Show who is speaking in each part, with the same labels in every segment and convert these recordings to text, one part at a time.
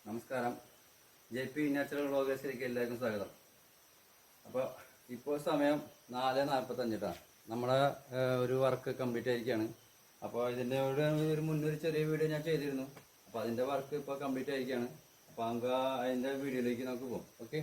Speaker 1: നമസ്കാരം. JP natural വ്ളോഗേഴ്സിലേക്ക് എല്ലാവർക്കും സ്വാഗതം. അപ്പോൾ ഇപ്പോൾ സമയം 4:45 നമ്മളെ ഒരു വർക്ക് കംപ്ലീറ്റ് ആയിരിക്കുകയാണ്. അപ്പോൾ ഇതിൻ്റെ ഒരു മുന്നൊരു ചെറിയ വീഡിയോ ഞാൻ ചെയ്തിരുന്നു. അപ്പോൾ അതിൻ്റെ വർക്ക് ഇപ്പോൾ കംപ്ലീറ്റ് ആയിരിക്കുകയാണ്. അപ്പോൾ നമുക്ക് അതിൻ്റെ വീഡിയോയിലേക്ക് നമുക്ക് പോകാം. ഓക്കെ.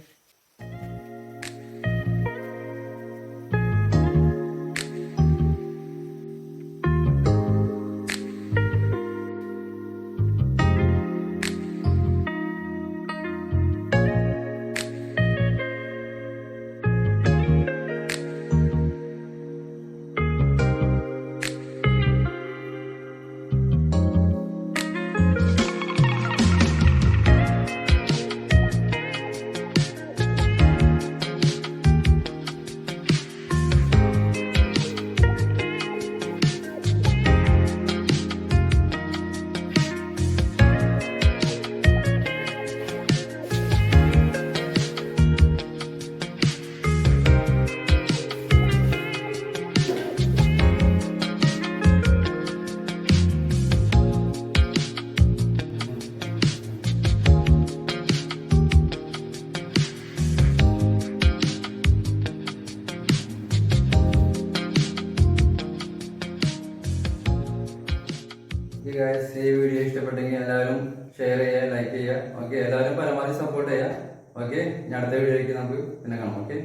Speaker 1: ഈ വീഡിയോ ഇഷ്ടപ്പെട്ടെങ്കിൽ എല്ലാവരും ഷെയർ ചെയ്യുക, ലൈക്ക് ചെയ്യുക. ഓക്കെ, എല്ലാവരും പരമാവധി സപ്പോർട്ട് ചെയ്യുക. ഓക്കെ, ഇനി അടുത്ത വീഡിയോയ്ക്ക് നമുക്ക് പിന്നെ കാണാം. ഓക്കെ.